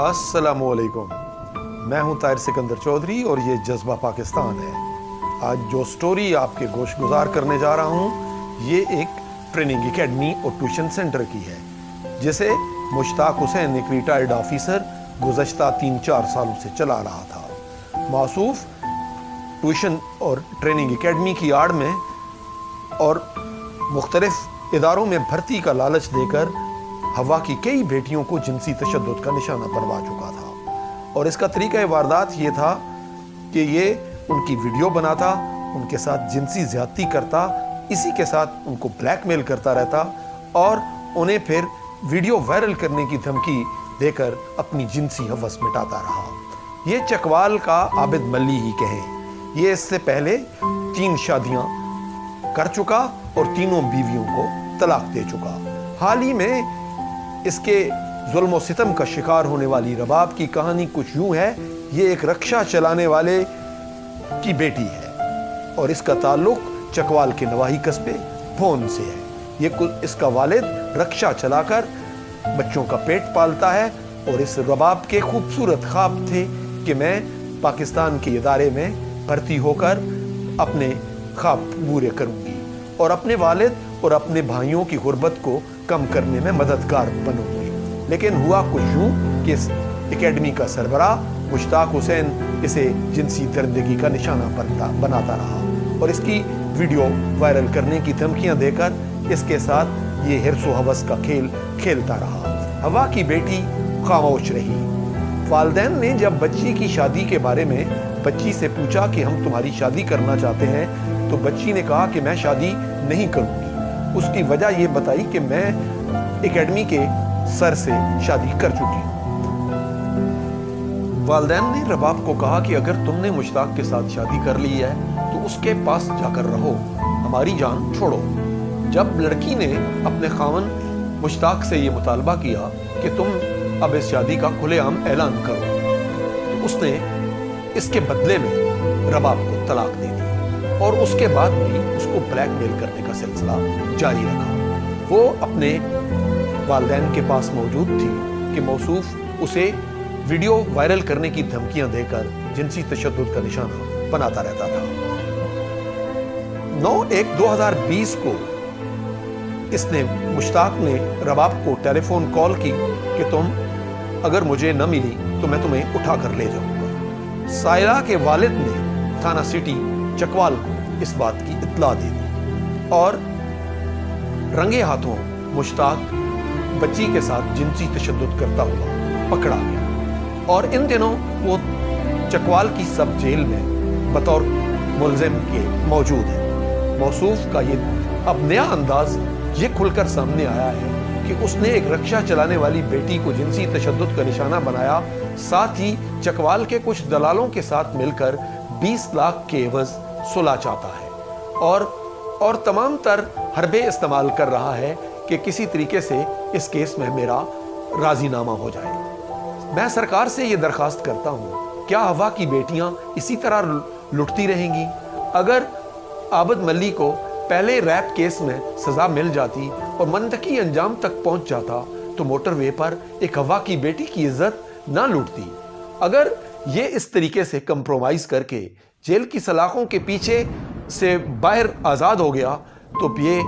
अस्सलामुअलैकुम, मैं हूं ताहिर सिकंदर चौधरी और ये जज्बा पाकिस्तान है। आज जो स्टोरी आपके गोश गुजार करने जा रहा हूं ये एक ट्रेनिंग एकेडमी और ट्यूशन सेंटर की है, जिसे मुश्ताक हुसैन एक रिटायर्ड ऑफिसर गुज़श्ता 3-4 सालों से चला रहा था। मौसूफ ट्यूशन और ट्रेनिंग एकेडमी की आड़ में और मुख्तलिफ इदारों में भर्ती का लालच देकर हवा की कई बेटियों को जिनसी तशद्दुद का निशाना बनवा चुका था। और इसका तरीका वारदात ये था कि ये उनकी वीडियो बनाता, उनके साथ जिनसी ज़्यादती करता, इसी के साथ उनको ब्लैकमेल करता रहता और उन्हें फिर वीडियो वायरल करने की धमकी देकर अपनी जिनसी हवस मिटाता रहा। ये चकवाल का आबिद मल्ली ही कहें। ये इससे पहले 3 शादियां कर चुका और तीनों बीवियों को तलाक दे चुका। हाल ही में इसके जुल्म और सितम का शिकार होने वाली रबाब की कहानी कुछ यूं है। ये एक रक्षा चलाने वाले की बेटी है और इसका ताल्लुक चकवाल के नवाही कस्बे भोन से है। इसका वालिद रक्षा चलाकर बच्चों का पेट पालता है और इस रबाब के खूबसूरत ख्वाब थे कि मैं पाकिस्तान के इदारे में भर्ती होकर अपने ख्वाब पूरे करूंगी और अपने वालिद और अपने भाइयों की गुर्बत को कम करने में मददगार बनूंगी। लेकिन हुआ कुछ यूं कि इस एकेडमी का सरबराह मुश्ताक हुसैन इसे जिनसी दरिंदगी का निशाना बनाता रहा और इसकी वीडियो वायरल करने की धमकियां देकर इसके साथ ये हिर्सो हवस का खेल खेलता रहा। हवा की बेटी खामोश रही। वालिदैन ने जब बच्ची की शादी के बारे में बच्ची से पूछा कि हम तुम्हारी शादी करना चाहते हैं, तो बच्ची ने कहा कि मैं शादी नहीं करूंगी। उसकी वजह ये बताई कि मैं एकेडमी के सर से शादी कर चुकी हूँ। वालिदैन ने रबाब को कहा कि अगर तुमने मुश्ताक के साथ शादी कर ली है तो उसके पास जाकर रहो, हमारी जान छोड़ो। जब लड़की ने अपने खावन मुश्ताक से ये मुतालबा किया कि तुम अब इस शादी का खुलेआम ऐलान करो, तो उसने इसके बदले में रबाब को तलाक दे दी और उसके बाद भी उसको ब्लैकमेल करने का सिलसिला जारी रखा। वो अपने वालिदैन के पास मौजूद थी कि मौसूफ उसे वीडियो वायरल करने की धमकियां देकर जिनसी तशद्दुद का निशाना बनाता रहता था। 9/1/2020 को इसने मुश्ताक ने रबाब को टेलीफोन कॉल की कि तुम अगर मुझे न मिली तो मैं तुम्हें उठा कर ले जाऊंगा। सायरा के वालिद ने थाना सिटी चकवाल को इस बात की इत्तला दे दी और रंगे हाथों मुश्ताक बच्ची के साथ जिनसी तशद्दुद करता हुआ पकड़ा गया और इन दिनों वो चकवाल की सब जेल में बतौर मुल्जिम के मौजूद है। मौसूफ का ये अब नया अंदाज ये खुलकर सामने आया है कि उसने एक रक्षा चलाने वाली बेटी को जिनसी तशद्दुद का निशाना बनाया, साथ ही चकवाल के कुछ दलालों के साथ मिलकर 20 लाख के एवज सुलह चाहता है और तमाम तर हरबे इस्तेमाल कर रहा है कि किसी तरीके से इस केस में मेरा राजीनामा हो जाए। मैं सरकार से ये दरखास्त करता हूँ, क्या हवा की बेटियां इसी तरह लुटती रहेंगी? अगर आबिद मल्ली को पहले रैप केस में सजा मिल जाती और मंतकी अंजाम तक पहुंच जाता तो मोटरवे पर एक हवा की बेटी की इज्जत ना लूटती। अगर ये इस तरीके से कंप्रोमाइज करके जेल की सलाखों के पीछे से बाहर आज़ाद हो गया तो ये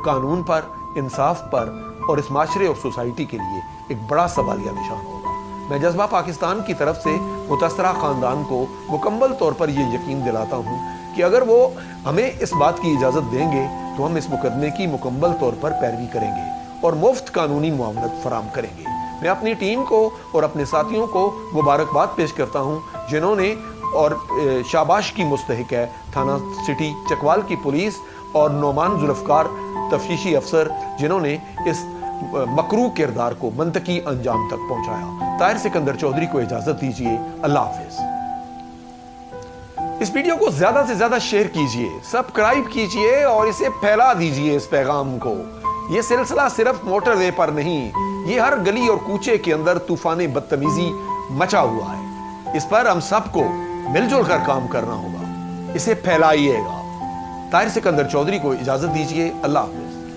कानून पर, इंसाफ पर और इस माशरे और सोसाइटी के लिए एक बड़ा सवालिया निशान होगा। मैं जज्बा पाकिस्तान की तरफ से मुतासरा ख़ानदान को मुकम्मल तौर पर यह यकीन दिलाता हूँ कि अगर वो हमें इस बात की इजाज़त देंगे तो हम इस मुकदमे की मुकम्मल तौर पर पैरवी करेंगे और मुफ्त कानूनी मुआवनत फराम करेंगे। मैं अपनी टीम को और अपने साथियों को मुबारकबाद पेश करता हूँ जिन्होंने और शाबाश की मुस्तहिक है थाना सिटी चकवाल की पुलिस और नोमान जुल्फ़कार तफ्तीशी अफसर जिन्होंने इस मकरू किरदार को मंतकी अंजाम तक पहुंचाया। ताहिर सिकंदर चौधरी को इजाजत दीजिए। अल्लाह हाफिज। इस वीडियो को ज्यादा से ज्यादा शेयर कीजिए, सब्सक्राइब कीजिए और इसे फैला दीजिए इस पैगाम को। यह सिलसिला सिर्फ मोटरवे पर नहीं, ये हर गली और कूचे के अंदर तूफान बदतमीजी मचा हुआ है। इस पर हम सबको मिलजुल कर काम करना होगा। इसे फैलाइएगा। ताहिर सिकंदर चौधरी को इजाजत दीजिए। अल्लाह हाफिज।